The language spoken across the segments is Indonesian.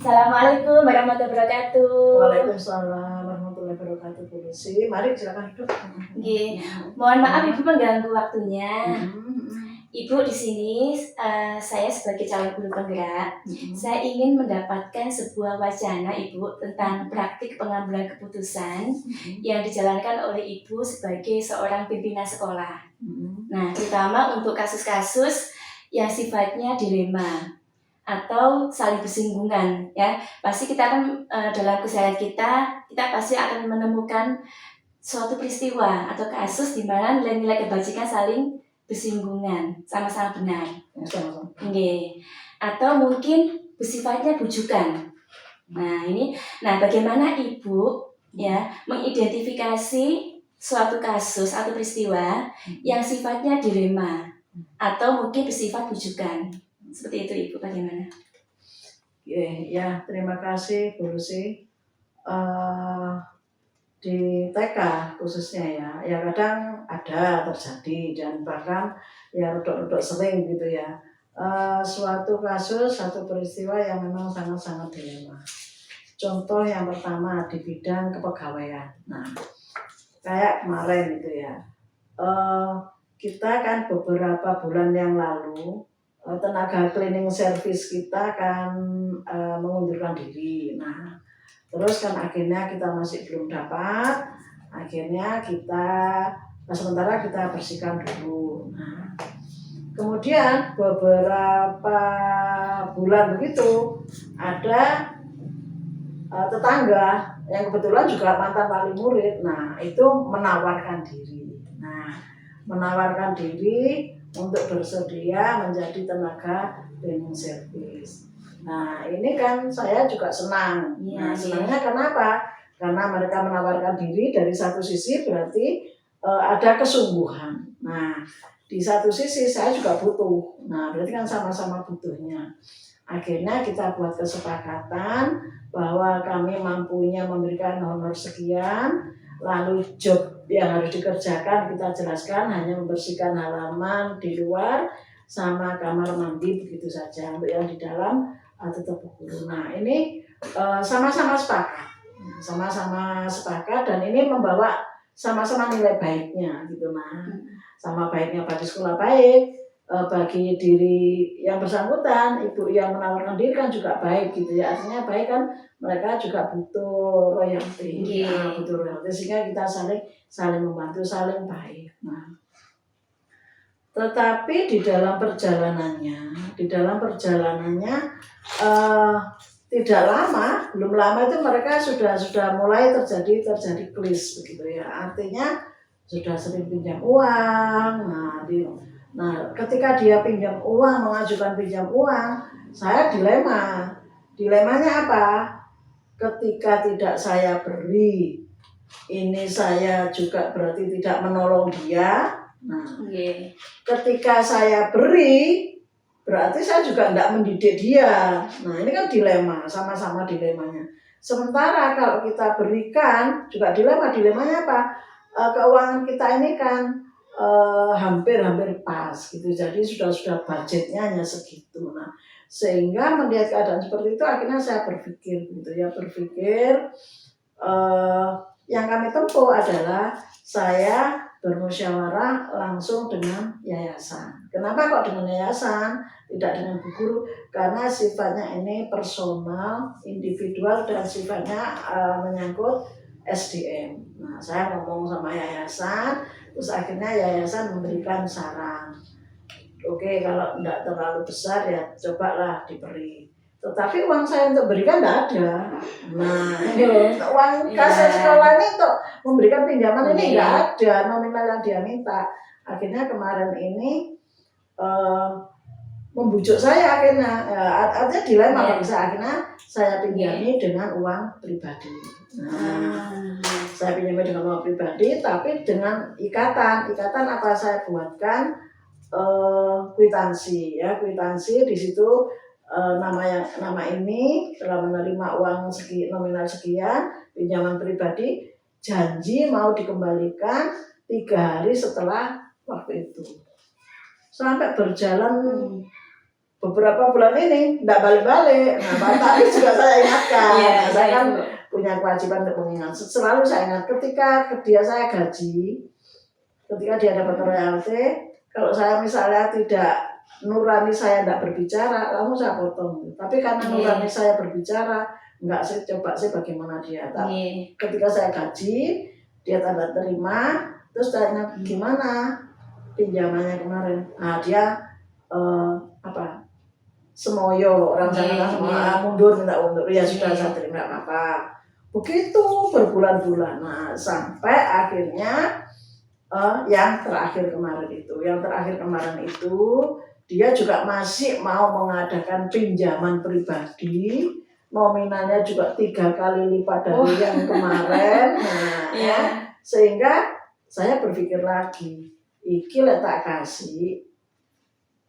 Assalamualaikum warahmatullahi wabarakatuh. Waalaikumsalam warahmatullahi wabarakatuh. Bu Lucy, mari silakan duduk. Nggih, mohon maaf Ibu mengganggu waktunya. Ibu di sini saya sebagai calon guru penggerak, saya ingin mendapatkan sebuah wacana Ibu tentang praktik pengambilan keputusan yang dijalankan oleh Ibu sebagai seorang pimpinan sekolah. Nah, terutama untuk kasus-kasus yang sifatnya dilema atau saling bersinggungan, ya pasti kita akan dalam keseharian kita pasti akan menemukan suatu peristiwa atau kasus di mana nilai-nilai kebajikan saling bersinggungan, sama-sama benar. Okay. Atau mungkin bersifatnya bujukan. Nah bagaimana Ibu ya mengidentifikasi suatu kasus atau peristiwa yang sifatnya dilema atau mungkin bersifat bujukan. Seperti itu Ibu, bagaimana? Ya, terima kasih Bu Lucy. Di TK khususnya ya kadang ada terjadi dan bahkan ya rodok-rodok sering gitu ya. Suatu kasus, satu peristiwa yang memang sangat-sangat dilema. Contoh yang pertama di bidang kepegawaian. Nah, kayak kemarin gitu ya. Kita kan beberapa bulan yang lalu tenaga cleaning service kita kan mengundurkan diri. Nah, terus kan akhirnya kita masih belum dapat. Akhirnya sementara kita bersihkan dulu. Nah, kemudian beberapa bulan begitu ada tetangga yang kebetulan juga mantan wali murid. Nah, itu menawarkan diri. Menawarkan diri untuk bersedia menjadi tenaga cleaning service. Nah, ini kan saya juga senang. Senangnya kenapa? Karena mereka menawarkan diri dari satu sisi berarti ada kesungguhan. Nah, di satu sisi saya juga butuh. Nah, berarti kan sama-sama butuhnya. Akhirnya kita buat kesepakatan bahwa kami mampunya memberikan honor sekian, lalu job yang harus dikerjakan kita jelaskan hanya membersihkan halaman di luar sama kamar mandi begitu saja. Untuk yang di dalam tetap guru. Nah, ini sama-sama sepakat dan ini membawa sama-sama nilai baiknya gitu. Nah, sama baiknya bagi sekolah baik, bagi diri yang bersangkutan, ibu yang menawarkan diri kan juga baik gitu ya. Artinya baik kan mereka juga butuh royalti, sehingga kita saling membantu, saling baik. Nah, tetapi di dalam perjalanannya tidak lama, belum lama itu mereka sudah mulai terjadi klis begitu ya. Artinya sudah sering pinjam uang. Nah, ketika dia pinjam uang, mengajukan pinjam uang, saya dilema. Dilemanya apa? Ketika tidak saya beri, ini saya juga berarti tidak menolong dia. Nah, ketika saya beri, berarti saya juga tidak mendidik dia. Nah, ini kan dilema, sama-sama dilemanya. Sementara kalau kita berikan, juga dilemanya apa? Keuangan kita ini kan hampir pas gitu. Jadi sudah budgetnya hanya segitu. Nah, sehingga melihat keadaan seperti itu akhirnya saya berpikir yang kami tempuh adalah saya bermusyawarah langsung dengan yayasan. Kenapa kok dengan yayasan, tidak dengan bu guru? Karena sifatnya ini personal, individual dan sifatnya menyangkut SDM. Nah, saya ngomong sama yayasan, terus akhirnya yayasan memberikan saran. Oke, kalau tidak terlalu besar ya cobalah diberi. Tetapi uang saya untuk berikan tidak ada. Nah, uang kas sekolah ini untuk memberikan pinjaman ini tidak ada nominal yang dia minta. Akhirnya kemarin ini membujuk saya artinya dilema bagi saya. Akhirnya saya pinjami dengan uang pribadi. Saya pinjami dengan uang pribadi, tapi dengan ikatan apa saya buatkan kwitansi di situ. Nama ini telah menerima uang nominal sekian pinjaman pribadi, janji mau dikembalikan 3 hari setelah waktu itu. Sampai berjalan beberapa bulan ini tidak balik-balik. Nah, tapi juga saya ingatkan. Nah, saya kan punya kewajiban untuk mengingat. Selalu saya ingat ketika dia saya gaji, ketika dia dapat royalti, kalau saya misalnya tidak nurani saya tidak berbicara, langsung saya potong. Tapi karena nurani saya berbicara, enggak sih coba sih bagaimana dia. Tapi ketika saya gaji, dia tanda terima, terus tanya gimana pinjamannya kemarin. Nah, dia semoyo orang sana mundur minta undur, ya sudah saya terima apa. Begitu berbulan-bulan. Nah, sampai akhirnya yang terakhir kemarin itu dia juga masih mau mengadakan pinjaman pribadi, nominalnya juga 3 kali lipat dari yang kemarin. Nah, sehingga saya berpikir lagi, iki lek tak kasih,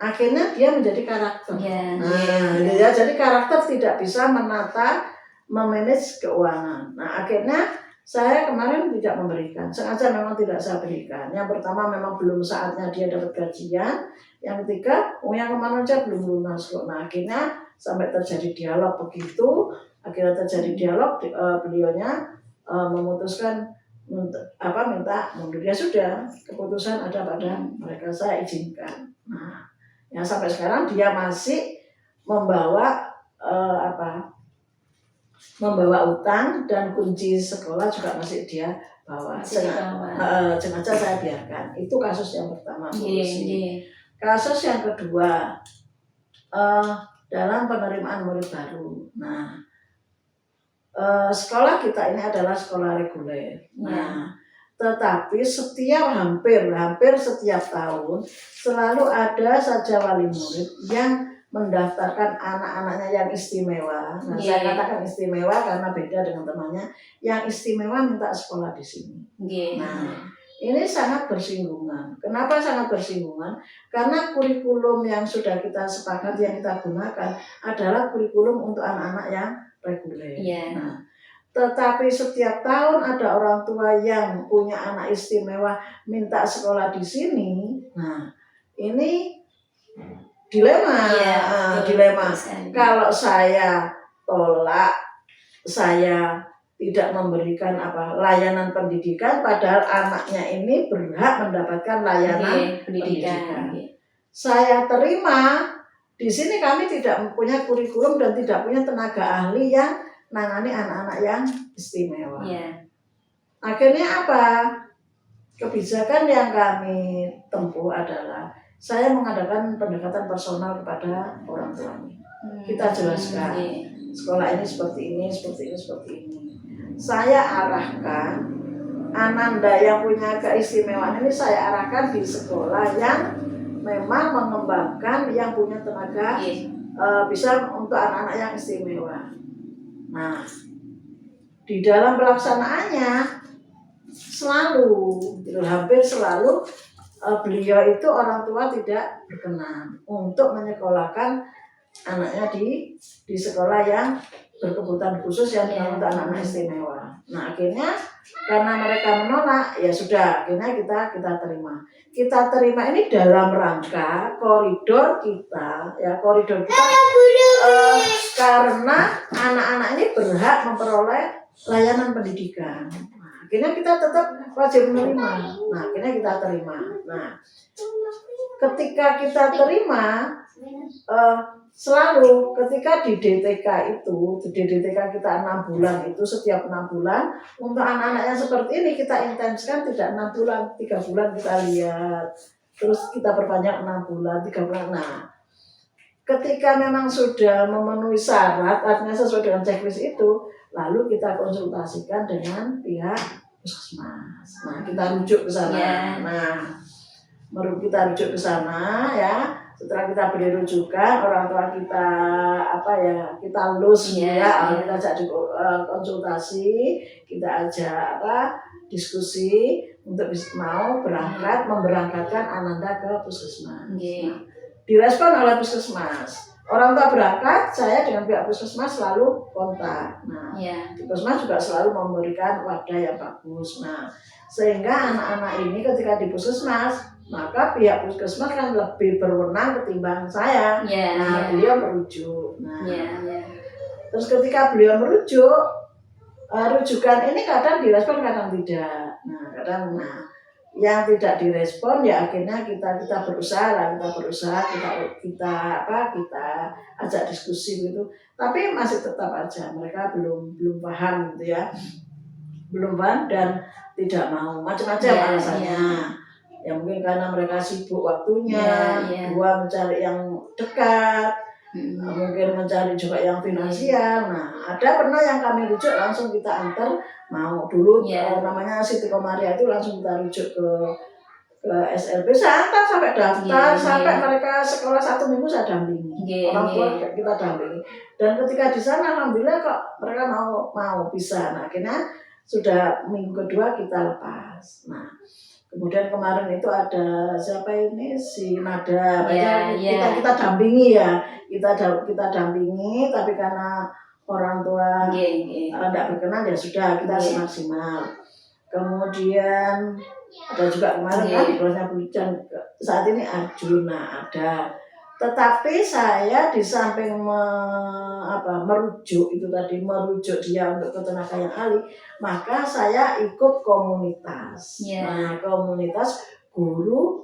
akhirnya dia menjadi karakter. Dia jadi karakter tidak bisa menata, memanage keuangan. Nah, akhirnya saya kemarin tidak memberikan, sengaja memang tidak saya berikan. Yang pertama memang belum saatnya dia dapat gajian. Yang ketiga, yang kemarin aja belum lunas kok. Nah, akhirnya sampai terjadi dialog begitu. Akhirnya terjadi dialog, beliaunya memutuskan minta mundur. Ya sudah, keputusan ada pada mereka, saya izinkan. Nah, yang sampai sekarang dia masih membawa utang dan kunci sekolah juga masih dia bawa. Sengaja saya biarkan. Itu kasus yang pertama. Kasus yang kedua, dalam penerimaan murid baru. Nah, sekolah kita ini adalah sekolah reguler. Nah, tetapi hampir setiap tahun selalu ada saja wali murid yang mendaftarkan anak-anaknya yang istimewa. Nah, saya katakan istimewa karena beda dengan temannya. Yang istimewa minta sekolah di sini. Nah, ini sangat bersinggungan. Kenapa sangat bersinggungan? Karena kurikulum yang sudah kita sepakati, yang kita gunakan adalah kurikulum untuk anak-anak yang reguler. Nah, tetapi setiap tahun ada orang tua yang punya anak istimewa minta sekolah di sini. Nah, ini dilema. Dilema. Kalau saya tolak, saya tidak memberikan layanan pendidikan, padahal anaknya ini berhak mendapatkan layanan pendidikan. Saya terima, di sini kami tidak mempunyai kurikulum dan tidak punya tenaga ahli yang nangani anak-anak yang istimewa. Akhirnya apa? Kebijakan yang kami tempuh adalah saya mengadakan pendekatan personal kepada orang tuanya. Kita jelaskan, sekolah ini seperti ini, seperti ini, seperti ini. Saya arahkan Ananda yang punya keistimewaan ini, saya arahkan di sekolah yang memang mengembangkan yang punya tenaga bisa untuk anak-anak yang istimewa. Nah, di dalam pelaksanaannya hampir selalu beliau itu orang tua tidak berkenan untuk menyekolahkan anaknya di sekolah yang berkebutuhan khusus yang untuk anak-anak istimewa. Nah, akhirnya karena mereka menolak, ya sudah, akhirnya kita terima. Kita terima ini dalam rangka koridor kita, karena anak-anak ini berhak memperoleh layanan pendidikan. Nah, akhirnya kita tetap wajib menerima. Nah, akhirnya kita terima. Nah, ketika kita terima, selalu ketika di DTK kita 6 bulan itu, setiap 6 bulan untuk anak-anak yang seperti ini kita intenskan, tidak 6 bulan, 3 bulan kita lihat, terus kita perpanjang 6 bulan, 3 bulan. Nah, ketika memang sudah memenuhi syarat, artinya sesuai dengan checklist itu, lalu kita konsultasikan dengan pihak puskesmas. Nah, kita rujuk ke sana. Nah, kita rujuk ke sana ya. Setelah kita beri rujukan, orang tua kita kita lus kita ajak konsultasi, kita ajak diskusi untuk mau berangkat, memberangkatkan Ananda ke puskesmas. Nah, direspon oleh puskesmas. Orang tua berangkat, saya dengan pihak puskesmas selalu kontak. Nah, puskesmas juga selalu memberikan wadah yang bagus. Nah, sehingga anak-anak ini ketika di puskesmas maka pihak puskesmas kan lebih berwenang ketimbang saya. Beliau merujuk. Terus ketika beliau merujuk, rujukan ini kadang direspon, kadang tidak. Yang tidak direspon ya akhirnya kita berusaha kita ajak diskusi gitu. Tapi masih tetap aja mereka belum paham gitu ya. Belum paham dan tidak mau, macam-macam alasannya. Ya mungkin karena mereka sibuk waktunya, dua mencari yang dekat, mungkin mencari juga yang finansial. Ada pernah yang kami rujuk langsung kita antar, mau dulu namanya Siti Komaria itu langsung kita rujuk ke SLB, saya antar sampai daftar, sampai mereka sekolah 1 minggu saya dampingi, orang tua kita dampingi. Dan ketika di sana alhamdulillah kok mereka mau bisa. Akhirnya sudah minggu kedua kita lepas. Kemudian kemarin itu ada siapa ini si Nada, kita dampingi ya, kita dampingi, tapi karena orang tua tidak berkenan ya sudah kita semaksimal. Kemudian ada juga kemarin kan di kelasnya Bujan, saat ini Arjuna ada. Tetapi saya di samping merujuk itu tadi, merujuk dia untuk ke tenaga yang ahli, maka saya ikut komunitas. Komunitas guru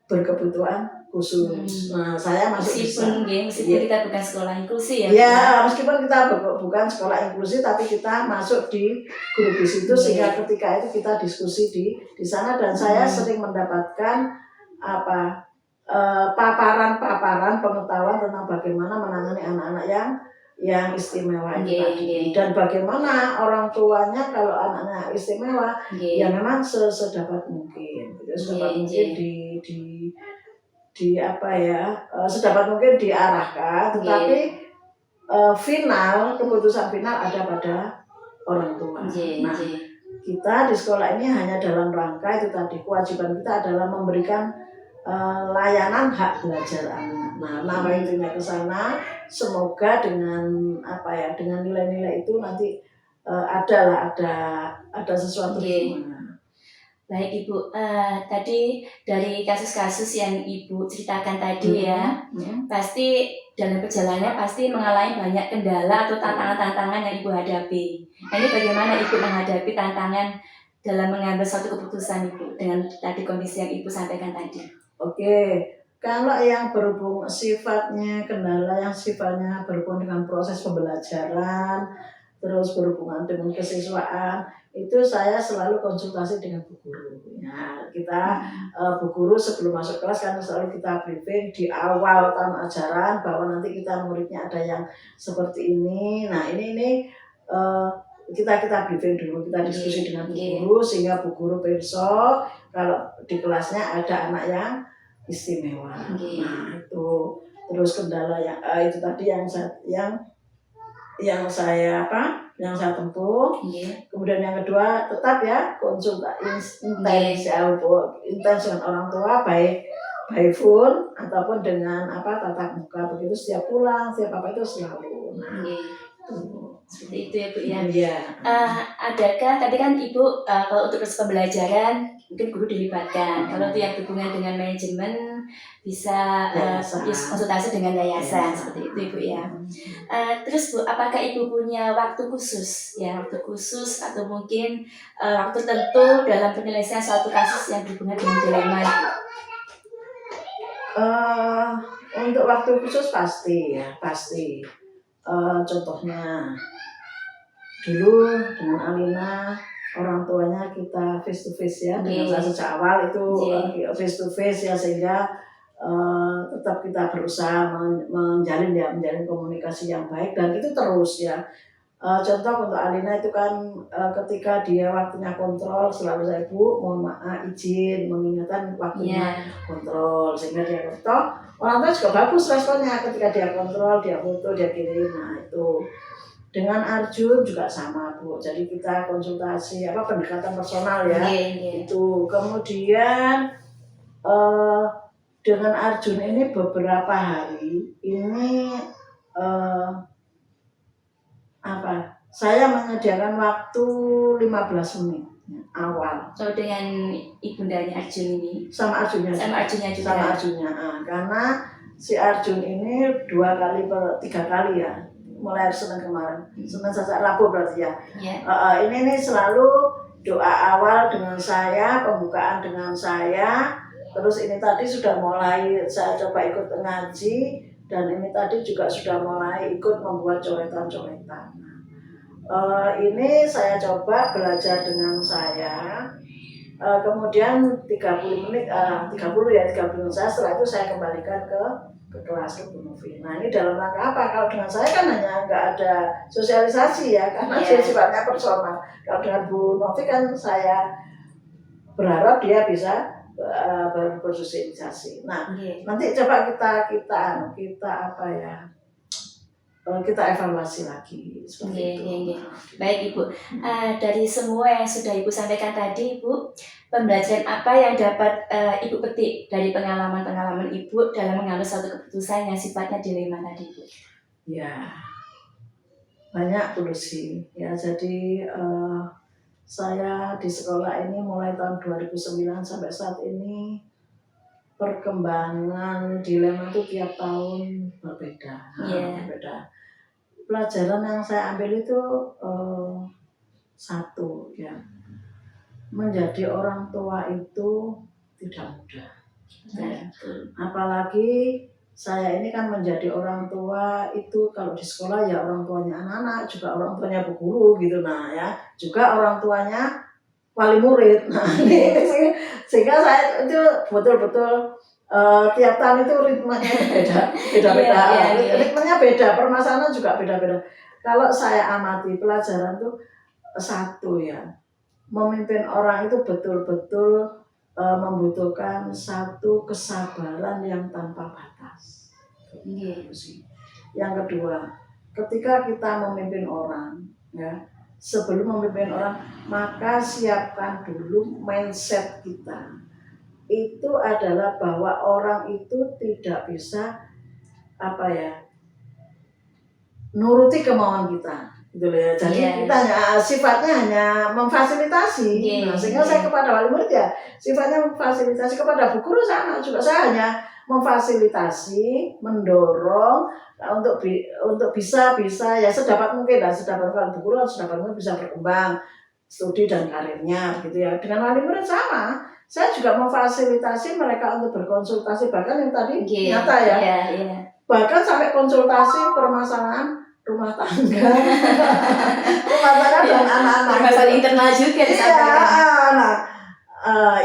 berkebutuhan khusus. Saya masih meskipun kita bukan sekolah inklusi meskipun kita bukan sekolah inklusi, tapi kita masuk di grup di situ sehingga ketika itu kita diskusi di sana, dan saya sering mendapatkan paparan pengetahuan tentang bagaimana menangani anak-anak yang istimewa itu tadi, dan bagaimana orang tuanya kalau anaknya istimewa ya memang sedapat mungkin, sedapat mungkin sedapat mungkin diarahkan, tetapi keputusan final ada pada orang tua. Kita di sekolah ini hanya dalam rangka itu tadi, kewajiban kita adalah memberikan layanan hak belajar anak. Nama intinya ke sana, semoga dengan dengan nilai-nilai itu nanti ada sesuatu. Baik Ibu, tadi dari kasus-kasus yang Ibu ceritakan tadi pasti dalam perjalanannya pasti mengalami banyak kendala atau tantangan-tantangan yang Ibu hadapi. Ini bagaimana Ibu menghadapi tantangan dalam mengambil suatu keputusan Ibu dengan tadi kondisi yang Ibu sampaikan tadi? Kalau yang berhubung kendala yang sifatnya berhubung dengan proses pembelajaran, terus berhubungan dengan kesiswaan, itu saya selalu konsultasi dengan bu guru. Kita bu guru sebelum masuk kelas kan selalu kita briefing di awal tahun ajaran bahwa nanti kita muridnya ada yang seperti ini. Ini kita briefing dulu, kita diskusi dengan bu guru sehingga bu guru besok kalau di kelasnya ada anak yang istimewa. Itu terus kendala yang itu tadi yang saya tempuh. Kemudian yang kedua tetap ya konsultasi intens dengan orang tua, baik by phone ataupun dengan tatap muka, begitu setiap pulang setiap itu selalu. Seperti itu ya Bu ya. Adakah tadi kan Ibu kalau untuk proses pembelajaran mungkin guru dilibatkan, kalau itu yang berhubungan dengan manajemen bisa konsultasi dengan yayasan, seperti itu Ibu ya. Terus Bu, apakah Ibu punya waktu khusus atau mungkin waktu tertentu dalam penyelesaian suatu kasus yang berhubungan dengan dilema Ibu? Untuk waktu khusus pasti. Contohnya dulu dengan Alina, orang tuanya kita face to face ya, dengan saya sejak awal itu face to face ya, sehingga tetap kita berusaha menjalin komunikasi yang baik, dan itu terus ya. Contoh untuk Alina itu kan ketika dia waktunya kontrol, selalu saya Bu mohon maaf izin mengingatkan waktunya kontrol, sehingga dia kontrol. Orang tua juga bagus responnya ketika dia kontrol, dia foto, dia kirim. Itu dengan Arjun juga sama Bu, jadi kita konsultasi pendekatan personal ya. Itu kemudian dengan Arjun ini beberapa hari ini saya menyediakan waktu 15 menit awal. So dengan ibundanya Arjun ini, Sama Arjunnya juga. Sama Arjunnya. Karena si Arjun ini 3 kali ya, mulai Senin kemarin, Senin Selasa Rabu berarti ya. Ini selalu doa awal dengan saya, pembukaan dengan saya. Terus ini tadi sudah mulai saya coba ikut ngaji, dan ini tadi juga sudah mulai ikut membuat coretan-coretan. Ini saya coba belajar dengan saya. Kemudian 30 menit saya, setelah itu saya kembalikan ke kelas ke Bu Novi. Nah, ini dalam rangka apa? Kalau dengan saya kan hanya nggak ada sosialisasi ya, karena sifatnya personal. Kalau dengan Bu Novi kan saya berharap dia bisa bersosialisasi. Nah, nanti coba kita apa ya? Kita evaluasi lagi seperti itu. Baik Ibu, dari semua yang sudah Ibu sampaikan tadi, Ibu, pembelajaran apa yang dapat Ibu petik dari pengalaman-pengalaman Ibu dalam mengambil suatu keputusan yang sifatnya dilema tadi, Ibu? Ya, banyak dulu sih. Ya, jadi saya di sekolah ini mulai tahun 2009 sampai saat ini, perkembangan dilema itu tiap tahun berbeda. Berbeda. Pelajaran yang saya ambil itu satu ya, menjadi orang tua itu tidak mudah. Apalagi saya ini kan menjadi orang tua itu, kalau di sekolah ya orang tuanya anak-anak, juga orang tuanya bu guru gitu, nah ya, juga orang tuanya wali murid. Nah, sehingga saya itu betul-betul tiap tahun itu ritmenya beda-beda. Ritmenya beda, permasalahan juga beda-beda. Kalau saya amati pelajaran itu satu ya, memimpin orang itu betul-betul membutuhkan satu kesabaran yang tanpa batas. Yang kedua, ketika kita memimpin orang ya, sebelum memimpin orang, maka siapkan dulu mindset kita. Itu adalah bahwa orang itu tidak bisa nuruti kemauan kita, gitu ya. Jadi kita sifatnya hanya memfasilitasi. Nah, sehingga saya kepada wali murid ya sifatnya memfasilitasi, kepada bu guru sama juga, saya hanya memfasilitasi, mendorong untuk bisa ya sedapat mungkin lah, sedapat bu guru sedapat mungkin bisa berkembang studi dan karirnya, gitu ya. Dengan wali murid sama. Saya juga memfasilitasi mereka untuk berkonsultasi, bahkan yang tadi nyata ya. Bahkan sampai konsultasi permasalahan rumah tangga, dan anak-anak. Masalah internal juga disampaikan.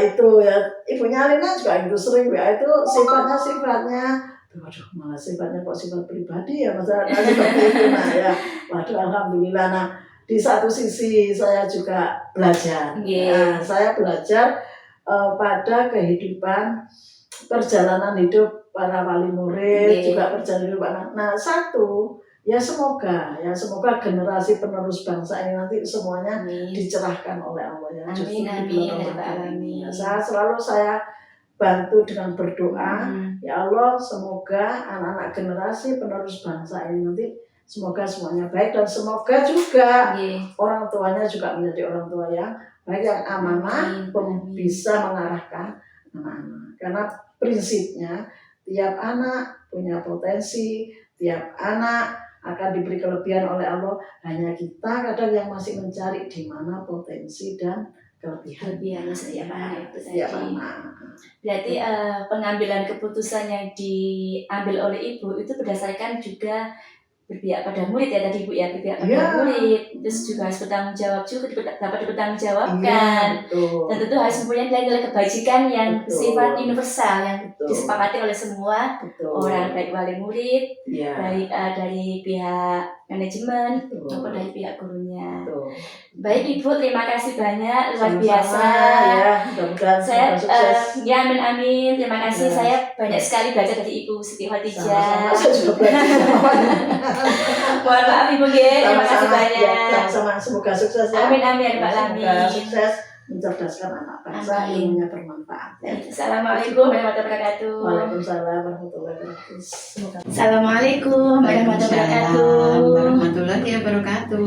Itu ya, ibunya Alina juga itu sering ya, itu sifatnya malah sifatnya kok sifat pribadi ya, masalah seperti itu. Nah ya, alhamdulillah. Nah, di satu sisi saya juga belajar. Saya belajar pada kehidupan perjalanan hidup para wali murid, juga perjalanan hidup anak. Nah, satu ya semoga generasi penerus bangsa ini nanti semuanya dicerahkan oleh Allah ya. Amin. Saya bantu dengan berdoa, ya Allah, semoga anak-anak generasi penerus bangsa ini nanti semoga semuanya baik, dan semoga juga orang tuanya juga menjadi orang tua yang baik, yang amanah, bisa mengarahkan anak-anak. Karena prinsipnya tiap anak punya potensi, tiap anak akan diberi kelebihan oleh Allah. Hanya kita kadang yang masih mencari di mana potensi dan kelebihannya setiap anak. Berarti pengambilan keputusan yang diambil oleh Ibu itu berdasarkan juga berpihak pada murid ya tadi Bu ya, berpihak pada murid, terus juga harus bertanggung jawab juga, dapat bertanggung jawabkan, dan tentu harus mempunyai nilai-nilai kebajikan yang bersifat universal yang disepakati oleh semua orang, baik wali murid, baik dari pihak manajemen maupun dari pihak gurunya. Baik Ibu, terima kasih banyak, luar biasa. Saya amin. Terima kasih. Saya banyak sekali belajar dari Ibu Siti Khadijah. Mohon maaf Ibu, terima kasih banyak. Sama-sama, semoga sukses ya. Amin Pak Lami. Sukses mencerdaskan anak bangsa, Amin. ilmunya bermanfaat. Ya. Assalamualaikum warahmatullahi wabarakatuh. Waalaikumsalam warahmatullahi wabarakatuh. Semoga Assalamualaikum warahmatullahi wabarakatuh. Warahmatullahi wabarakatuh.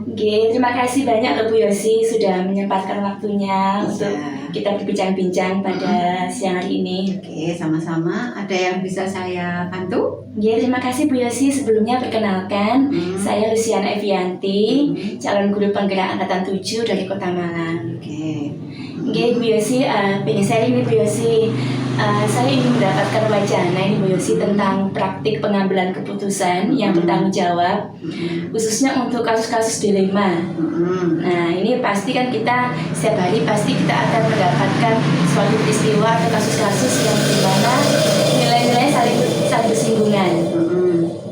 Oke, terima kasih banyak loh Bu Yosi sudah menyempatkan waktunya untuk kita berbincang-bincang pada siang hari ini. Oke, sama-sama. Ada yang bisa saya bantu? Oke, terima kasih Bu Yosi. Sebelumnya perkenalkan, saya Luciana Evianti, calon guru penggerak angkatan 7 dari Kota Malang. Oke. Oke, Bu Yosi, pengen sharing nih Bu Yosi. Saya ingin mendapatkan wacana ini Bu Yosi tentang praktik pengambilan keputusan yang bertanggung jawab, khususnya untuk kasus-kasus dilema. Nah, ini pasti kan kita setiap hari pasti kita akan mendapatkan suatu peristiwa atau kasus-kasus yang dimana nilai-nilai saling bersinggungan.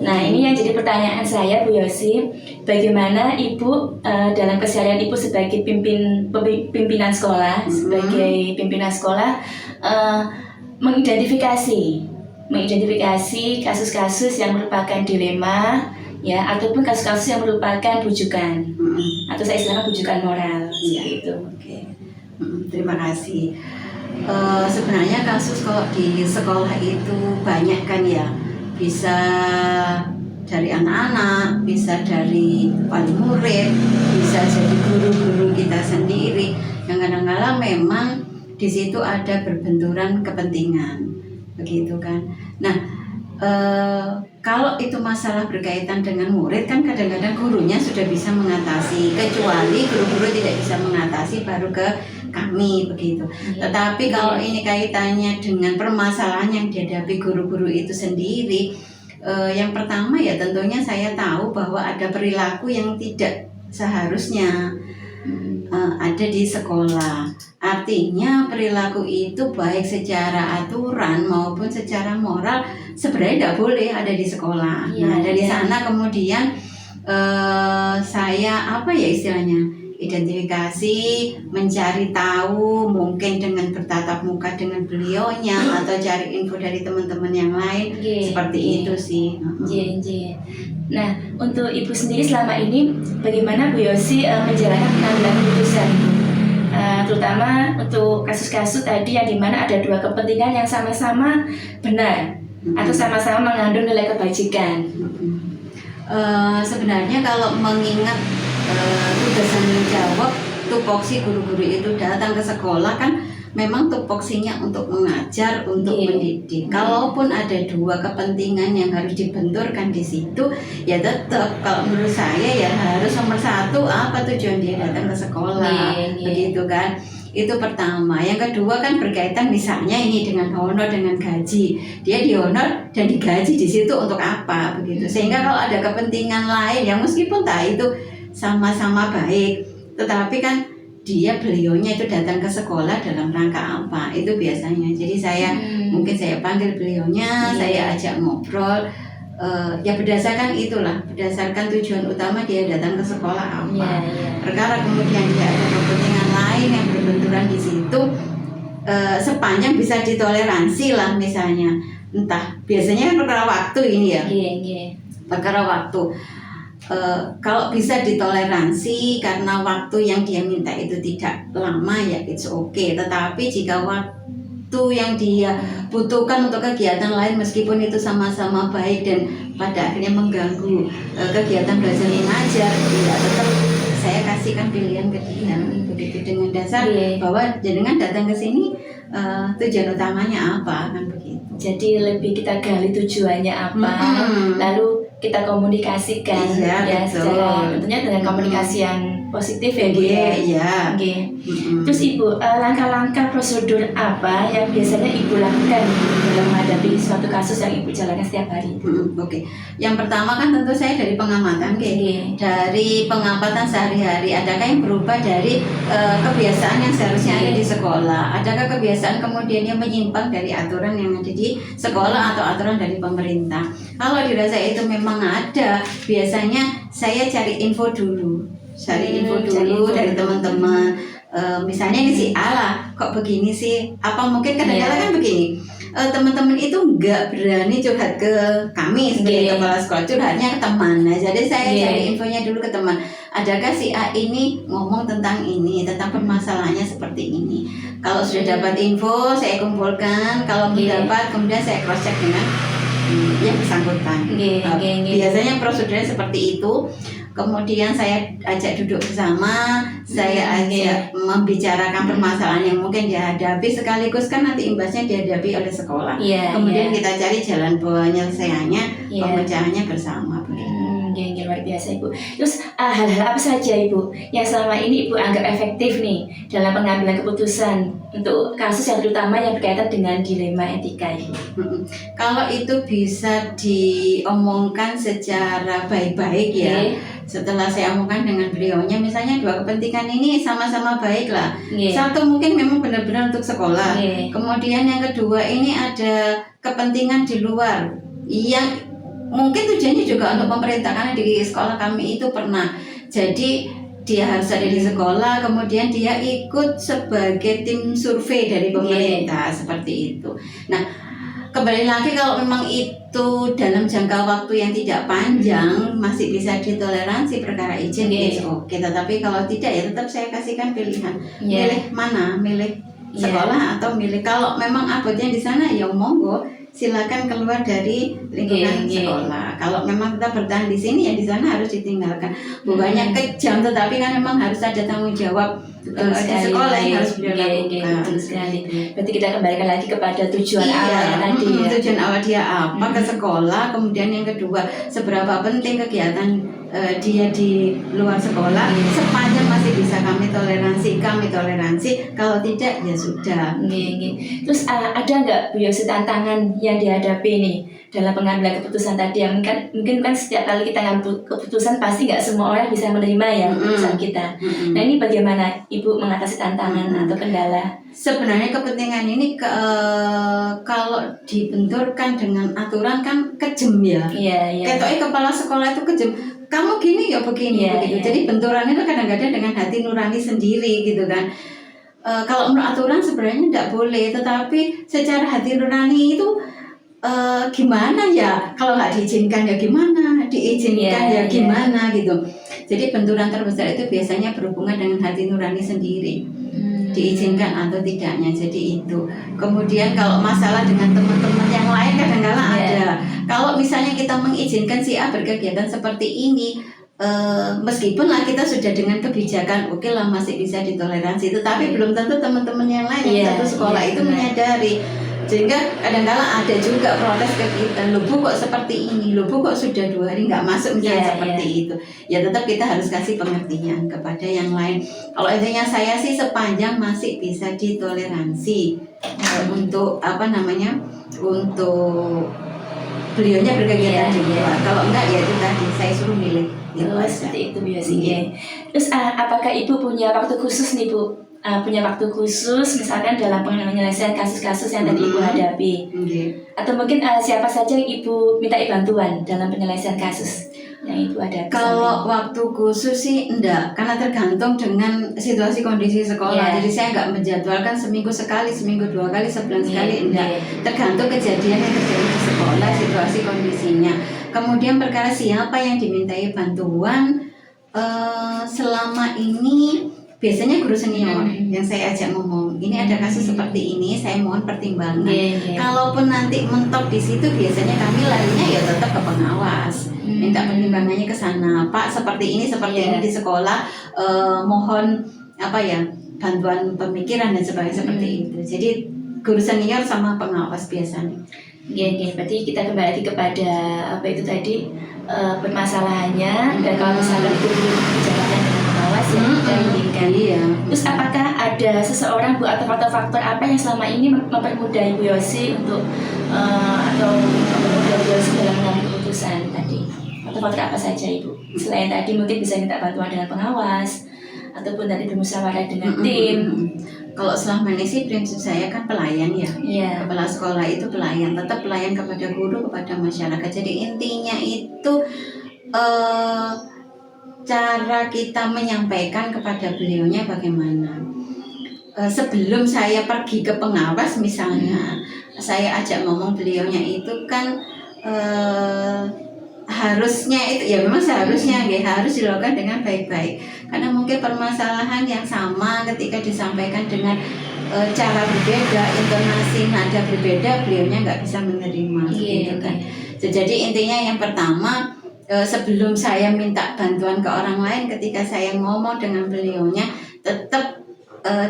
Nah, ini yang jadi pertanyaan saya Bu Yosi, bagaimana Ibu dalam keseharian Ibu sebagai pimpinan sekolah, sebagai pimpinan sekolah mengidentifikasi kasus-kasus yang merupakan dilema, ya, ataupun kasus-kasus yang merupakan rujukan, atau saya istilahkan rujukan moral, seperti itu. Oke. Terima kasih. Sebenarnya kasus kalau di sekolah itu banyak kan ya, bisa dari anak-anak, bisa dari wali murid, bisa jadi guru-guru kita sendiri, yang kadang-kadang memang di situ ada berbenturan kepentingan, begitu kan. Nah, kalau itu masalah berkaitan dengan murid kan kadang-kadang gurunya sudah bisa mengatasi, kecuali guru-guru tidak bisa mengatasi baru ke kami, begitu. Tetapi kalau ini kaitannya dengan permasalahan yang dihadapi guru-guru itu sendiri, yang pertama ya tentunya saya tahu bahwa ada perilaku yang tidak seharusnya ada di sekolah. Artinya perilaku itu baik secara aturan maupun secara moral sebenarnya tidak boleh ada di sekolah. Nah, dari sana kemudian saya apa ya istilahnya, identifikasi, mencari tahu, mungkin dengan bertatap muka dengan beliaunya atau cari info dari teman-teman yang lain, seperti itu sih. Nah, untuk Ibu sendiri selama ini bagaimana Bu Yosi menjalankan pengambilan keputusan, terutama untuk kasus-kasus tadi yang dimana ada dua kepentingan yang sama-sama benar atau sama-sama mengandung nilai kebajikan? Sebenarnya kalau mengingat tugas tanggung jawab tupoksi guru-guru itu datang ke sekolah kan memang tupoksinya untuk mengajar, untuk mendidik. Kalaupun ada dua kepentingan yang harus dibenturkan di situ, ya tetap kalau menurut saya ya harus nomor satu apa tujuan dia datang ke sekolah, begitu kan. Itu pertama. Yang kedua kan berkaitan misalnya ini dengan honor, dengan gaji. Dia dihonor dan digaji di situ untuk apa, begitu. Sehingga kalau ada kepentingan lain yang meskipun itu sama-sama baik, tetapi kan beliaunya itu datang ke sekolah dalam rangka apa, itu biasanya. Jadi saya mungkin saya panggil beliaunya, saya ajak ngobrol, ya berdasarkan itulah, berdasarkan tujuan utama dia datang ke sekolah apa. Perkara kemudian dia ada kepentingan lain yang berbenturan di situ, sepanjang bisa ditoleransi lah misalnya, entah biasanya kan perkara waktu ini ya, perkara waktu. Kalau bisa ditoleransi karena waktu yang dia minta itu tidak lama ya it's okay. Tetapi jika waktu yang dia butuhkan untuk kegiatan lain meskipun itu sama-sama baik dan pada akhirnya mengganggu kegiatan belajar mengajar, ya tetap saya kasihkan pilihan ke dia, begitu, dengan dasar bahwa jenengan datang ke sini tujuan utamanya apa, kan begitu. Jadi lebih kita gali tujuannya apa, lalu kita komunikasikan ya secara tentunya dengan komunikasi yang positif ya Bu ya. Terus Ibu, langkah-langkah prosedur apa yang biasanya Ibu lakukan dalam menghadapi suatu kasus yang Ibu jalankan setiap hari? Yang pertama kan tentu saya dari pengamatan, dari pengamatan sehari-hari. Adakah yang berubah dari kebiasaan yang seharusnya ada di sekolah? Adakah kebiasaan kemudian yang menyimpang dari aturan yang ada di sekolah atau aturan dari pemerintah? Kalau dirasa itu memang ada, biasanya saya cari info dulu. Dari teman-teman. Misalnya ini si Allah kok begini sih, apa mungkin kadang-kadang kan begini, teman-teman itu nggak berani curhat ke kami sebagai kepala sekolah, curhatnya ke teman. Nah, jadi saya cari infonya dulu ke teman. adakah si A ini ngomong tentang ini, tentang permasalahannya seperti ini. Kalau sudah dapat info, saya kumpulkan. Kalau belum dapat, kemudian saya cross check dengan yang bersangkutan. Biasanya prosedurnya seperti itu. Kemudian saya ajak duduk bersama, saya ajak membicarakan permasalahan yang mungkin dihadapi, sekaligus kan nanti imbasnya dihadapi oleh sekolah. Kemudian kita cari jalan penyelesaiannya, pemecahannya bersama. Luar biasa Ibu. Terus hal-hal apa saja Ibu yang selama ini Ibu anggap efektif nih dalam pengambilan keputusan untuk kasus yang terutama yang berkaitan dengan dilema etika Ibu? Kalau itu bisa diomongkan secara baik-baik ya. Setelah saya omongkan dengan beliaunya, misalnya dua kepentingan ini sama-sama baik lah. Satu mungkin memang benar-benar untuk sekolah. Kemudian yang kedua ini ada kepentingan di luar yang mungkin tujuannya juga untuk pemerintah, karena di sekolah kami itu pernah. Jadi dia harus ada di sekolah, kemudian dia ikut sebagai tim survei dari pemerintah, seperti itu. Nah, kembali lagi kalau memang itu dalam jangka waktu yang tidak panjang masih bisa ditoleransi perkara izin, oke. Tetapi kalau tidak ya tetap saya kasihkan pilihan. Milih mana? Milih sekolah atau milih, kalau memang abotnya di sana ya monggo, silakan keluar dari lingkungan sekolah. Kalau memang kita bertahan di sini ya di sana harus ditinggalkan. Bukannya kejam, tetapi kan memang harus ada tanggung jawab di sekolah yang harus beliau lakukan. Betul sekali. Berarti kita kembalikan lagi kepada tujuan awal tadi ya. Tujuan awal dia apa ke sekolah, kemudian yang kedua seberapa penting kegiatan dia di luar sekolah. Sepanjang masih bisa kami toleransi. Kalau tidak ya sudah. Terus ada nggak Bu Yosi tantangan yang dihadapi nih dalam pengambilan keputusan tadi? Yang mungkin kan setiap kali kita ngambil keputusan pasti nggak semua orang bisa menerima ya keputusan kita. Nah ini bagaimana Ibu mengatasi tantangan atau kendala? Sebenarnya kepentingan ini kalau dibenturkan dengan aturan kan kejem ya. Ketoknya kepala sekolah itu kejem. Kamu gini ya begini begitu. Jadi benturannya itu kadang-kadang dengan hati nurani sendiri gitu kan. Kalau menurut aturan sebenarnya tidak boleh, tetapi secara hati nurani itu gimana ya, kalau nggak diizinkan ya gimana, diizinkan ya gimana gitu. Jadi benturan terbesar itu biasanya berhubungan dengan hati nurani sendiri, diizinkan atau tidaknya. Jadi itu. Kemudian kalau masalah dengan teman-teman yang lain kadang-kala ada. Kalau misalnya kita mengizinkan si A berkegiatan seperti ini, meskipun lah kita sudah dengan kebijakan oke lah masih bisa ditoleransi, tetapi belum tentu teman-teman yang lain yang satu sekolah itu menyadari. Sehingga kadang-kala ada juga protes ke kita, loh Bu kok seperti ini, loh Bu kok sudah 2 hari nggak masuk misalnya seperti itu. Ya tetap kita harus kasih pengertian kepada yang lain. Kalau intinya saya sih sepanjang masih bisa ditoleransi untuk untuk beliaunya berkegiatan di luar. Kalau enggak ya itu tadi saya suruh milih. Seperti itu biasanya. Terus apakah Ibu punya waktu khusus nih Bu? Punya waktu khusus misalkan dalam penyelesaian kasus-kasus yang tadi Ibu hadapi, atau mungkin siapa saja yang Ibu minta bantuan dalam penyelesaian kasus yang Ibu hadapi? Kalau waktu khusus sih enggak, karena tergantung dengan situasi kondisi sekolah. Jadi saya enggak menjadwalkan seminggu sekali, seminggu 2 kali, sebulan sekali, enggak. Tergantung kejadian yang terjadi di sekolah, situasi kondisinya. Kemudian perkara siapa yang dimintai bantuan, selama ini biasanya guru senior yang saya ajak ngomong, ini ada kasus seperti ini, saya mohon pertimbangan. Kalaupun nanti mentok di situ, biasanya kami larinya ya tetap ke pengawas, minta pertimbangannya ke sana. Pak, seperti ini ini di sekolah, mohon bantuan pemikiran dan sebagainya seperti itu. Jadi guru senior sama pengawas biasanya. Berarti kita kembali lagi kepada apa itu tadi, permasalahannya, dan kalau misalnya itu dibicarakan dengan pengawas yang kita inginkan. Terus apakah ada seseorang Bu atau faktor-faktor apa yang selama ini mempermudah Ibu Yosi untuk atau mempermudah Ibu Yosi dalam mengambil keputusan tadi? Atau faktor apa saja Ibu? Selain tadi mungkin bisa minta bantuan dengan pengawas ataupun tadi bermusyawarah dengan tim. Kalau selama ini sih prinsip saya kan pelayan ya. Kepala sekolah itu pelayan, tetap pelayan kepada guru, kepada masyarakat. Jadi intinya itu cara kita menyampaikan kepada beliaunya bagaimana. Sebelum saya pergi ke pengawas misalnya, saya ajak ngomong beliaunya itu kan harusnya itu ya memang seharusnya harus dilakukan dengan baik-baik, karena mungkin permasalahan yang sama ketika disampaikan dengan cara berbeda, intonasi nada berbeda, beliaunya nggak bisa menerima gitu kan. Jadi intinya yang pertama, sebelum saya minta bantuan ke orang lain, ketika saya ngomong dengan beliaunya tetap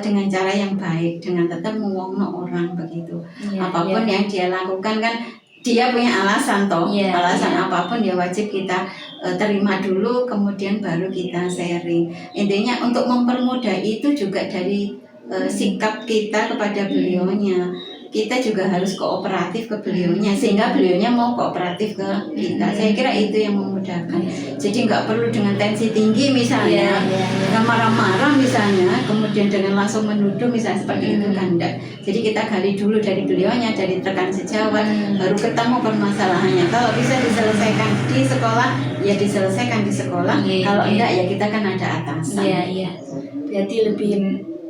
dengan cara yang baik, dengan tetap ngomong orang begitu. Apapun yang dia lakukan kan dia punya alasan toh, alasan apapun ya wajib kita terima dulu, kemudian baru kita sharing. Intinya untuk mempermudah itu juga dari sikap kita kepada beliaunya. Kita juga harus kooperatif ke beliaunya, sehingga beliaunya mau kooperatif ke kita. Saya kira itu yang memudahkan. Jadi nggak perlu dengan tensi tinggi misalnya, marah-marah misalnya, kemudian dengan langsung menuduh misalnya seperti itu kan enggak. Jadi kita gali dulu dari beliaunya, dari rekan sejawat, baru ketemu permasalahannya. Kalau bisa diselesaikan di sekolah, ya diselesaikan di sekolah. Kalau enggak ya kita kan ada atasan. Iya. Berarti lebih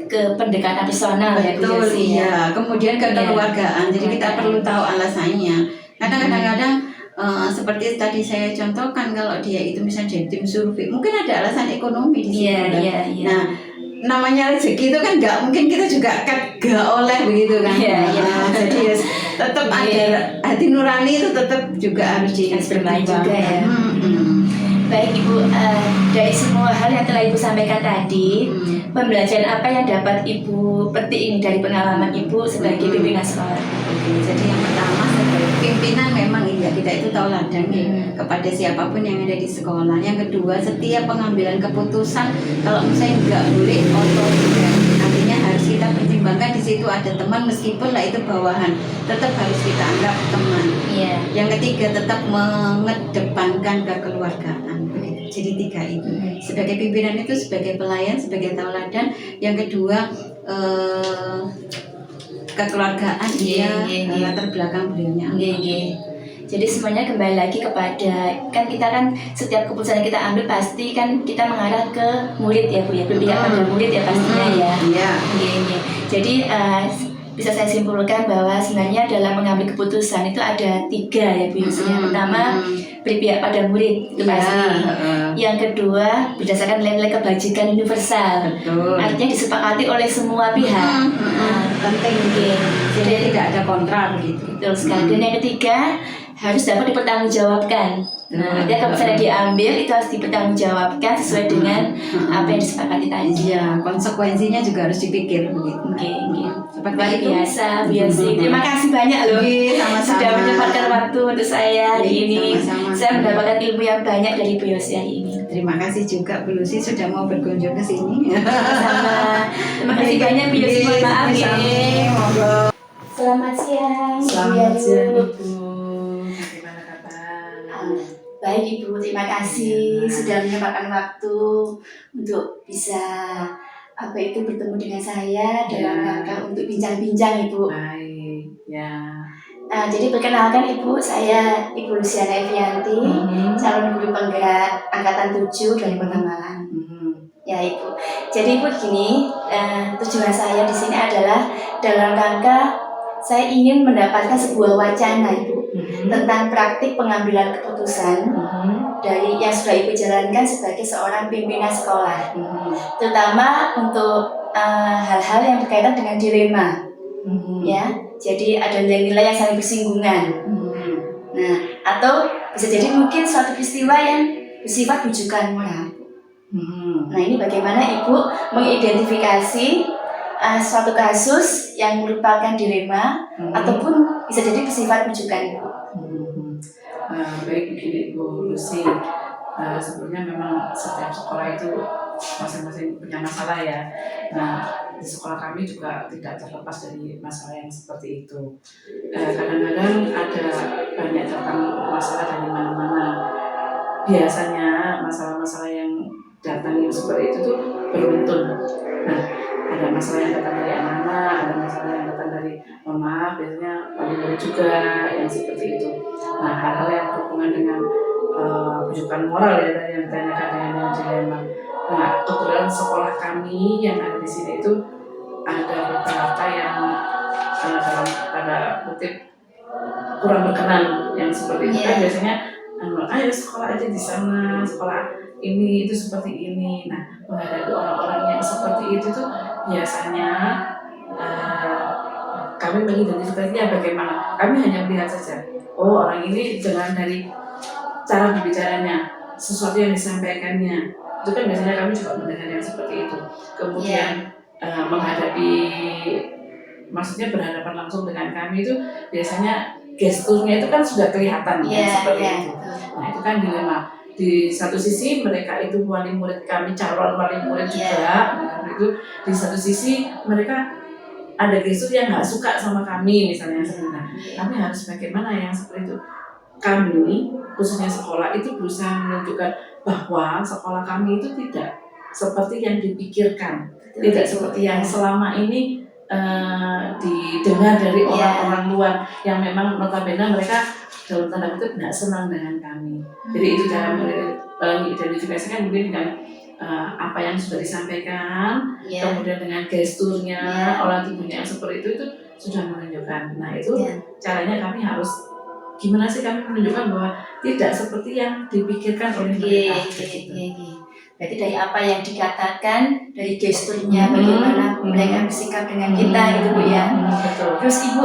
ke pendekatan personal. Betul, ya. Kemudian ke kekeluargaan. Jadi kita perlu tahu alasannya. Karena kadang-kadang seperti tadi saya contohkan, kalau dia itu misalnya jadi tim survei, mungkin ada alasan ekonomi di situ. Nah, namanya rezeki itu kan nggak mungkin kita juga gak oleh begitu kan. Jadi tetap ada hati nurani itu tetap juga harus bermain juga ya. Baik Ibu, dari semua hal yang telah Ibu sampaikan tadi, pembelajaran apa yang dapat Ibu petik ini dari pengalaman Ibu sebagai pimpinan sekolah? Jadi yang pertama, sebagai pimpinan memang ya kita itu tauladan kepada siapapun yang ada di sekolah. Yang kedua, setiap pengambilan keputusan kalau misalnya nggak boleh otoriter, artinya harus kita pertimbangkan di situ ada teman meskipun lah itu bawahan, tetap harus kita anggap teman. Yang ketiga, tetap mengedepankan kekeluargaan. Jadi 3 itu. Sebagai pimpinan itu sebagai pelayan, sebagai tauladan. Yang kedua kekeluargaan, latar belakang beliaunya. Jadi semuanya kembali lagi kepada, kan kita kan setiap keputusan yang kita ambil pasti kan kita mengarah ke murid ya Bu ya, berpihak pada murid ya pastinya ya. Jadi bisa saya simpulkan bahwa sebenarnya dalam mengambil keputusan itu ada 3 ya Bu. Yang pertama berpihak pada murid itu pasti. Yang kedua berdasarkan nilai-nilai kebajikan universal. Artinya disepakati oleh semua pihak. Penting jadi tidak ada kontra begitu. Betul sekali. Dan yang ketiga harus dapat dipertanggungjawabkan. Nah, artinya keputusan yang diambil itu harus dipertanggungjawabkan sesuai dengan apa yang disepakati tadi. Konsekuensinya juga harus dipikir begitu. Luar biasa, terima kasih banyak loh. Sudah menyempatkan waktu untuk saya hari ini. Saya mendapatkan ilmu yang banyak dari Bu Yosi hari ini. Terima kasih juga Bu Lucy sudah mau berkunjung ke sini. Sama. Terima kasih banyak Bu Yosi. Mohon maaf ya. Selamat siang. Selamat siang Ibu. Bagaimana kabar? Baik Ibu, terima kasih sudah menyempatkan waktu untuk bisa bertemu dengan saya dalam rangka untuk bincang-bincang Ibu. Baik, ya. Jadi perkenalkan Ibu, saya Ibu Luciana Evianti, calon guru penggerak angkatan 7 dari Kota Malang. Ya Ibu. Jadi Ibu gini, tujuan saya di sini adalah dalam rangka saya ingin mendapatkan sebuah wacana Ibu tentang praktik pengambilan keputusan dari yang sudah Ibu jalankan sebagai seorang pimpinan sekolah, terutama untuk hal-hal yang berkaitan dengan dilema, ya. Jadi ada nilai-nilai yang saling bersinggungan. Nah, atau bisa jadi mungkin suatu peristiwa yang bersifat rujukan moral. Nah, ini bagaimana Ibu mengidentifikasi suatu kasus yang merupakan dilema ataupun bisa jadi bersifat rujukan Ibu. Baik begini Bu Lucy, sebenarnya memang setiap sekolah itu masing-masing punya masalah ya. Nah, di sekolah kami juga tidak terlepas dari masalah yang seperti itu. Kadang-kadang ada banyak datang masalah dari mana-mana. Biasanya masalah-masalah yang datang yang seperti itu tuh beruntun. Nah, ada masalah yang datang dari anak-anak, ada masalah yang datang dari mohon maaf, biasanya wali juga yang seperti itu. Nah, hal-hal yang berhubungan dengan rujukan moral ya tadi yang ditanyakan dengan dilema. Nah, kebetulan sekolah kami yang ada di sini itu ada beberapa yang dalam tanda kutip kurang berkenan yang seperti itu kan biasanya ayo sekolah aja di sana, sekolah ini itu seperti ini. Nah, menghadapi orang-orang yang seperti itu tuh biasanya kami mengidentifikasinya bagaimana. Kami hanya melihat saja, oh orang ini dengan dari cara berbicaranya, sesuatu yang disampaikannya, itu kan biasanya kami juga mendengar yang seperti itu. Kemudian menghadapi, maksudnya berhadapan langsung dengan kami itu biasanya gesturnya itu kan sudah kelihatan seperti itu. Nah itu kan dilema. Di satu sisi mereka itu wali murid kami, calon wali murid juga, itu di satu sisi mereka ada gestur yang nggak suka sama kami misalnya. Nah, kami harus bagaimana yang seperti itu? Kami khususnya sekolah itu berusaha menunjukkan bahwa sekolah kami itu tidak seperti yang dipikirkan, tidak seperti yang selama ini didengar dari orang-orang luar yang memang notabene mereka dalam tanda kutip tidak senang dengan kami. Jadi itu cara mengidentifikasikan mungkin dengan apa yang sudah disampaikan, kemudian dengan gesturnya, olah tubuhnya yang seperti itu sudah menunjukkan. Nah itu caranya kami harus gimana sih kami menunjukkan bahwa tidak seperti yang dipikirkan oleh mereka. Berarti dari apa yang dikatakan, dari gesturnya, bagaimana mereka bersikap dengan kita gitu Bu ya. Betul. Terus Ibu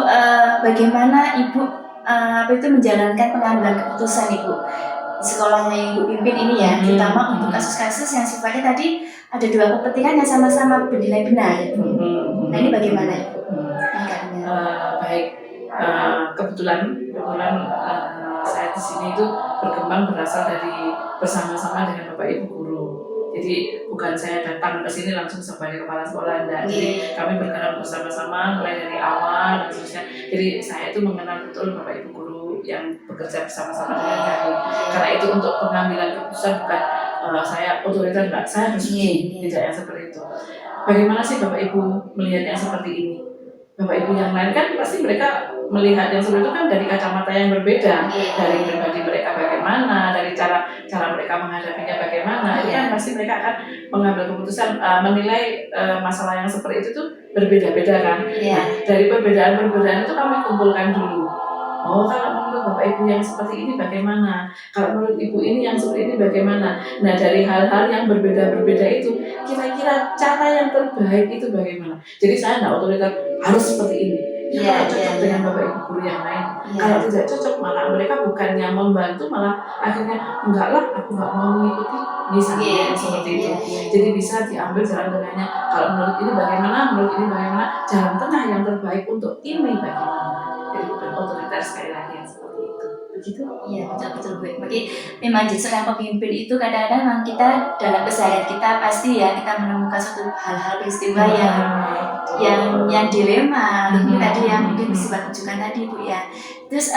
bagaimana Ibu menjalankan pengambilan keputusan Ibu di sekolahnya yang Ibu pimpin ini ya, terutama untuk kasus-kasus yang sifatnya tadi ada dua kepentingan yang sama-sama bernilai benar ya Bu. Nah ini bagaimana Ibu? Baik, kebetulan saya di sini itu berkembang berasal dari bersama-sama dengan Bapak Ibu guru. Jadi bukan saya datang ke sini langsung sebagai kepala sekolah, enggak. Jadi kami bergerak bersama-sama mulai dari awal dan seterusnya. Jadi saya itu mengenal betul Bapak Ibu guru yang bekerja bersama-sama dengan kami. Karena itu untuk pengambilan keputusan bukan saya otoriter, enggak, saya harus tidak yang seperti itu. Bagaimana sih Bapak Ibu melihat yang seperti ini? Bapak Ibu yang lain kan pasti mereka melihat yang seperti itu kan dari kacamata yang berbeda, dari pribadi mereka bagaimana, dari cara mereka menghadapinya bagaimana. Itu kan pasti mereka akan mengambil keputusan, menilai masalah yang seperti itu tuh berbeda-beda kan. Nah, dari perbedaan-perbedaan itu kami kumpulkan dulu. Oh, kalau menurut Bapak Ibu yang seperti ini bagaimana? Kalau menurut Ibu ini yang seperti ini bagaimana? Nah, dari hal-hal yang berbeda-berbeda itu, kira-kira cara yang terbaik itu bagaimana? Jadi saya tidak otoriter harus seperti ini. Kalau cocok dengan Bapak Ibu guru yang lain. Kalau tidak cocok, malah mereka bukannya membantu, malah akhirnya enggak lah, aku nggak mau mengikuti. Misalnya seperti itu. Jadi bisa diambil jalan tengahnya. Kalau menurut ini bagaimana, menurut ini bagaimana, jalan tengah yang terbaik untuk ini bagaimana. Jadi bukan otoriter sekali lagi yang seperti itu. Begitu? Iya, betul Bu. Berarti memang jadi seorang pemimpin itu kadang-kadang memang kita dalam keseharian kita pasti ya kita menemukan suatu hal-hal peristiwa yang dilema, tadi yang mungkin bersifat rujukan tadi Bu ya. Terus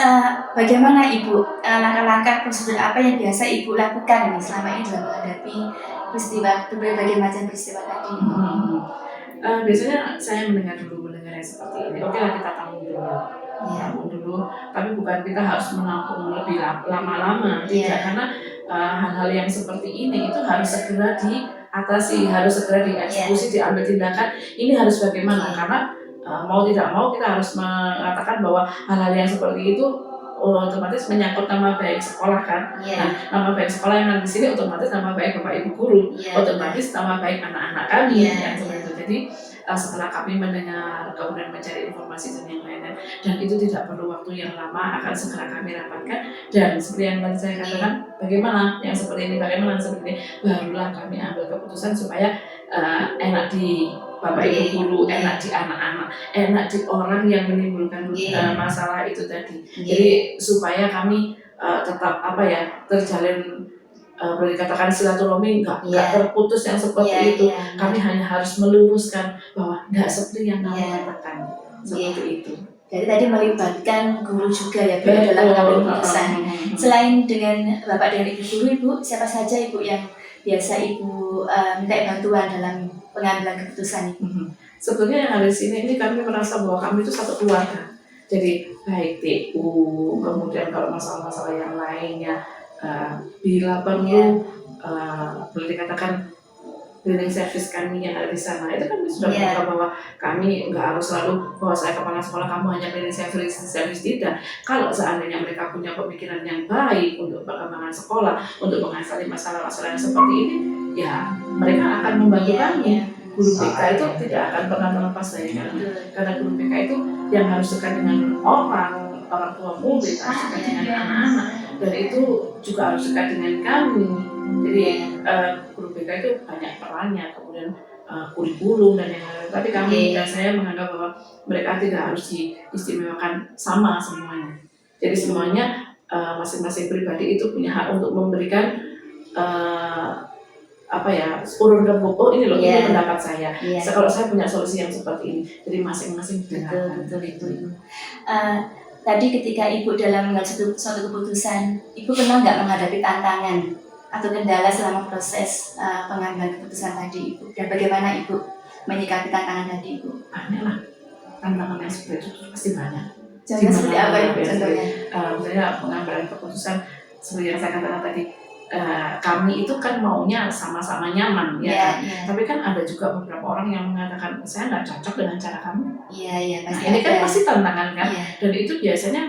bagaimana Ibu langkah-langkah prosedur apa yang biasa Ibu lakukan ini selama ini dalam menghadapi peristiwa berbagai macam peristiwa tadi? Biasanya saya mendengar yang seperti ini. Oke lah, kita tahu dulu, tapi bukan kita harus menampung lebih lama-lama, tidak, karena hal-hal yang seperti ini itu harus segera diatasi, harus segera dieksekusi, diambil tindakan. Ini harus bagaimana? Karena mau tidak mau kita harus mengatakan bahwa hal-hal yang seperti itu otomatis menyangkut nama baik sekolah kan. Nah, nama baik sekolah yang ada di sini otomatis nama baik Bapak Ibu guru, otomatis nama baik anak-anak kami yang seperti itu. Jadi setelah kami mendengar, kemudian mencari informasi dan yang lainnya, dan itu tidak perlu waktu yang lama, akan segera kami rapatkan. Dan seperti yang tadi saya katakan, bagaimana yang seperti ini, bagaimana yang seperti ini, barulah kami ambil keputusan supaya enak di Bapak Ibu guru, enak di anak-anak, enak di orang yang menimbulkan masalah itu tadi. Jadi supaya kami tetap terjalin, boleh dikatakan silaturahmi nggak terputus yang seperti itu. Kami hanya harus meluruskan bahwa nggak seperti yang kamu katakan, seperti itu. Jadi tadi melibatkan guru juga ya Bu dalam mengambil keputusan. Selain dengan Bapak dan Ibu guru, Ibu siapa saja Ibu yang biasa Ibu minta bantuan dalam pengambilan keputusan Ibu? Sebetulnya yang ada di sini ini kami merasa bahwa kami itu satu keluarga. Jadi baik TU, kemudian kalau masalah-masalah yang lainnya, bila perlu boleh dikatakan cleaning service kami yang ada di sana itu kan sudah Iya. membuka bahwa kami nggak harus selalu bahwa saya kepala sekolah kamu hanya cleaning service tidak. Kalau seandainya mereka punya pemikiran yang baik untuk perkembangan sekolah, untuk mengatasi masalah-masalah yang seperti ini, ya mereka akan membantu Iya, kami. iya. Guru BK itu tidak akan pernah melepas saya karena guru BK itu yang harus dekat dengan orang tua murid, harus dekat dengan anak-anak, dan itu juga harus dekat dengan kami. Jadi guru BK itu banyak perannya, kemudian kurikulum dan yang lain. Tapi kami dan saya menganggap bahwa mereka tidak harus diistimewakan sama semuanya. Jadi semuanya masing-masing pribadi itu punya hak untuk memberikan urun rembuk. Oh ini loh, ini pendapat saya. Kalau saya punya solusi yang seperti ini, jadi masing-masing dengarkan. Betul. Tadi ketika Ibu dalam mengambil suatu keputusan, Ibu pernah nggak menghadapi tantangan atau kendala selama proses pengambilan keputusan tadi Ibu? Dan bagaimana Ibu menyikapi tantangan tadi Ibu? Banyak lah tantangan yang seperti itu pasti banyak. Contohnya seperti apa Ibu contohnya? Misalnya pengambilan keputusan seperti yang saya katakan tadi, kami itu kan maunya sama-sama nyaman ya, kan? Tapi kan ada juga beberapa orang yang mengatakan saya nggak cocok dengan cara kamu. Pasti ini kan pasti tantangan kan, Iya. dan itu biasanya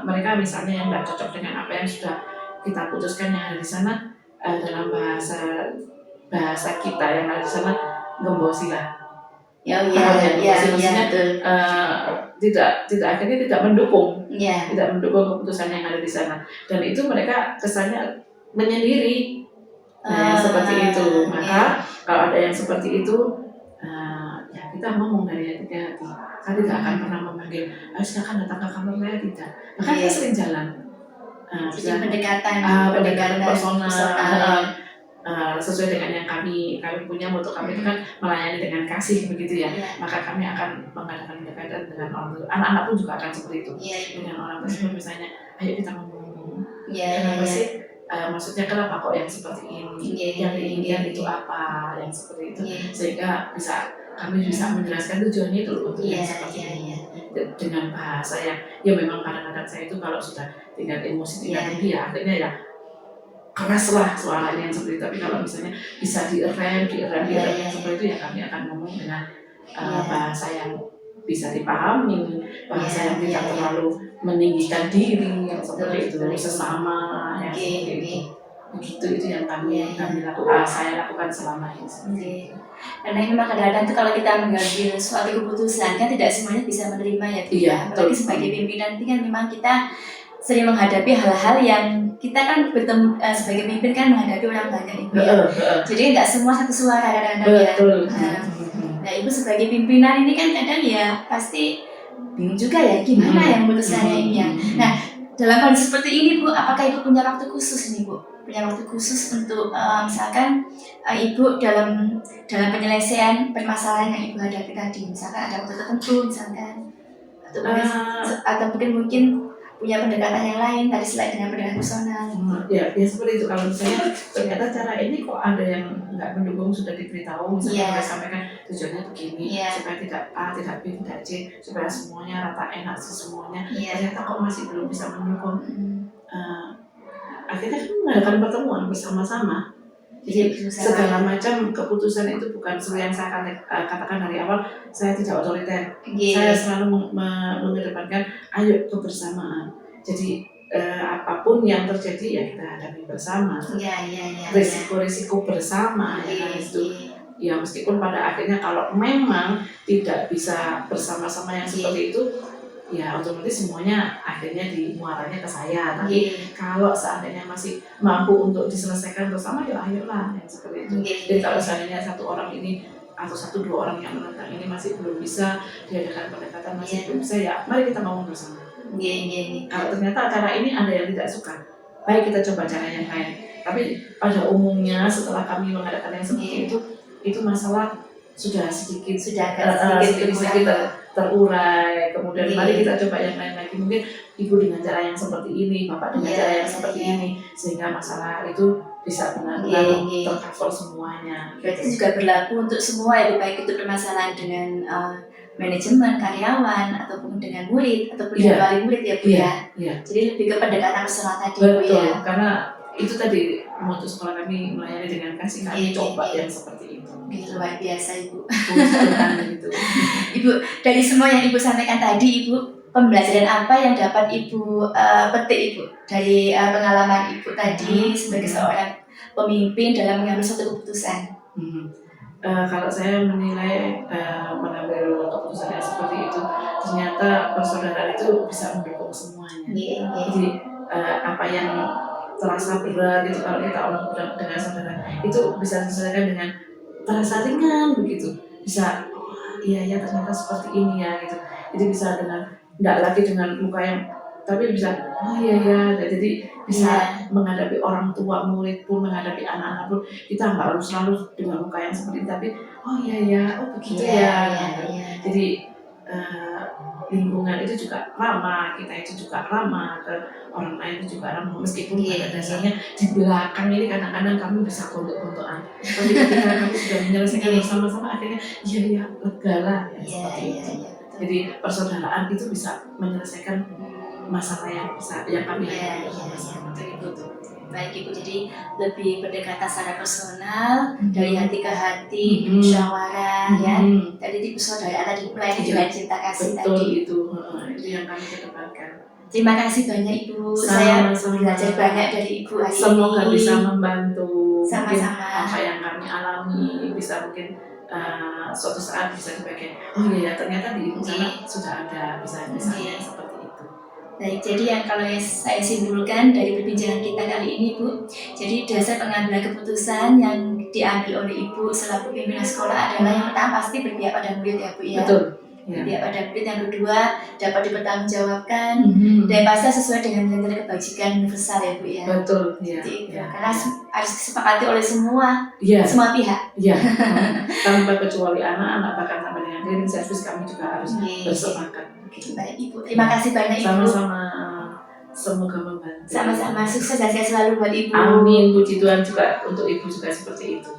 mereka misalnya yang nggak cocok dengan apa yang sudah kita putuskan yang ada di sana, dalam bahasa kita yang ada di sana gembosi lah. Maksudnya tidak akhirnya tidak mendukung. Iya. Tidak mendukung keputusan yang ada di sana, dan itu mereka kesannya menyendiri seperti itu. Maka kalau ada yang seperti itu, ya kita ngomong dari hati-hati. Saya tidak akan pernah memanggil silakan datang ke kantor saya, tidak. Bahkan kita sering jalan. Jadi pendekatan personal. Sesuai dengan yang kami punya, moto kami itu kan melayani dengan kasih begitu ya. Maka kami akan mengadakan pendekatan dengan orang tua. Anak-anak pun juga akan seperti itu. Dengan orang tersebut misalnya, ayo kita ngomong. Kenapa sih? Maksudnya kenapa kok yang seperti ini? Yang diinginkan itu apa? Yang seperti itu. Sehingga kami bisa menjelaskan tujuannya itu untuk yang seperti ini. Dengan bahasa yang ya memang kadang-kadang saya itu kalau sudah tingkat emosi tingkat tinggi ya akhirnya ya keras lah suaranya yang seperti itu. Tapi kalau misalnya bisa direm yang seperti itu, ya kami akan ngomong dengan bahasa yang bisa dipahami, bahasa yang tidak terlalu meninggikan diri yang seperti itu, sesama yang seperti itu. Begitu itu yang kami lakukan, saya lakukan selama ini. Karena memang kadang-kadang tuh kalau kita mengambil suatu keputusan kan tidak semuanya bisa menerima ya Bu. Apalagi sebagai pimpinan itu kan memang kita sering menghadapi hal-hal yang kita kan bertemu sebagai pemimpin kan menghadapi orang banyak Ibu ya. Jadi nggak semua satu suara kadang-kadang ya. Nah Ibu sebagai pimpinan ini kan kadang ya pasti bingung juga ya gimana yang memutuskannya ini ya. Nah dalam kondisi seperti ini Bu, apakah Ibu punya waktu khusus nih Bu? Punya waktu khusus untuk misalkan Ibu dalam penyelesaian permasalahan yang Ibu hadapi tadi, misalkan ada waktu tertentu misalkan atau mungkin punya pendekatan yang lain tadi selain dengan pendekatan personal. Ya seperti itu. Kalau misalnya ternyata cara ini kok ada yang nggak mendukung, sudah diberitahu misalnya sudah sampaikan tujuannya begini supaya tidak A, tidak B, tidak C, supaya semuanya rata enak semuanya. Ternyata kok masih belum bisa mendukung. Akhirnya kan mengadakan pertemuan bersama-sama. Jadi segala macam keputusan itu bukan seperti yang saya katakan dari awal, saya tidak otoriter. Saya selalu mengedepankan ayo kebersamaan. Jadi apapun yang terjadi ya kita hadapi bersama. Risiko-risiko bersama ya meskipun pada akhirnya kalau memang tidak bisa bersama-sama yang seperti itu, ya otomatis semuanya akhirnya muaranya ke saya. Tapi kalau seandainya masih mampu untuk diselesaikan bersama, ya ayolah yang seperti itu. Jadi kalau seandainya satu orang ini atau 1-2 orang yang menentang ini masih belum bisa diadakan pendekatan, masih belum bisa, ya mari kita ngomong bersama. Kalau ternyata cara ini ada yang tidak suka, baik kita coba cara yang lain. Tapi pada umumnya setelah kami mengadakan yang seperti itu masalah sudah sedikit terurai. Kemudian mari kita coba yang lain lagi. Mungkin ibu dengan cara yang seperti ini, bapak dengan cara yang seperti ini, sehingga masalah itu bisa benar-benar tercover semuanya. Berarti juga berlaku untuk semua ya, baik itu permasalahan dengan manajemen, karyawan, ataupun dengan murid, ataupun dengan wali murid ya Bu ya. Jadi lebih ke pendekatan personal tadi Bu ya. Karena itu tadi moto sekolah kami melayani dengan kasih, kami coba yang seperti itu. Gitu, luar biasa Ibu. Gitu. Ibu, dari semua yang Ibu sampaikan tadi, Ibu, pembelajaran apa yang dapat Ibu petik Ibu dari pengalaman Ibu tadi sebagai seorang pemimpin dalam mengambil suatu keputusan? Kalau saya menilai mengambil keputusan yang seperti itu, ternyata persaudaraan itu bisa mendukung semuanya. Jadi apa yang terasa berat itu kalau kita omong dengan saudara itu bisa diselesaikan dengan terasa ringan begitu, bisa iya ya ternyata seperti ini ya gitu. Jadi bisa dengan tidak lagi dengan muka yang, tapi bisa oh iya ya, jadi bisa menghadapi orang tua, murid pun, menghadapi anak-anak pun, kita nggak harus selalu dengan muka yang seperti itu, tapi oh iya ya, oh begitu ya. Jadi lingkungan itu juga ramah, kita itu juga ramah ke orang lain itu juga ramah, meskipun pada dasarnya di belakang ini kadang-kadang kami bisa kontok-kontokan, tapi ketika kami sudah menyelesaikan bersama-sama akhirnya iya lega lah ya, seperti itu. Jadi persaudaraan itu bisa menyelesaikan masalah yang besar yang kami hadapi bersama-sama itu. Baik Ibu, jadi lebih berdekatan secara personal, dari hati ke hati, musyawarah ya. Tadi di persaudaraan tadi melayani dengan cinta kasih betul, tadi. itu yang kami kedepankan. Terima kasih banyak Ibu. Saya belajar banyak dari Ibu hari Semoga ini. bisa membantu. Sama-sama. Apa yang kami alami bisa mungkin suatu saat bisa dipakai. Oh iya, ternyata di sana sudah ada misalnya seperti itu. Baik, jadi yang kalau saya simpulkan dari perbincangan kita kali ini Bu, jadi dasar pengambilan keputusan yang diambil oleh Ibu selaku pimpinan sekolah adalah yang pertama pasti berpihak pada murid ya Bu ya. Betul. Berpihak pada murid, yang kedua dapat dipertanggungjawabkan dan pasti sesuai dengan nilai kebajikan universal ya Bu ya. Betul. Ya. Karena harus disepakati oleh semua pihak. Iya. Tanpa kecuali anak-anak, bahkan sampai dengan cleaning service kami juga harus bersepakat. Baik Ibu, terima kasih banyak Ibu. Sama-sama, semoga membantu. Sama-sama, sukses dan sehat selalu buat Ibu. Amin, puji Tuhan juga untuk Ibu juga seperti itu.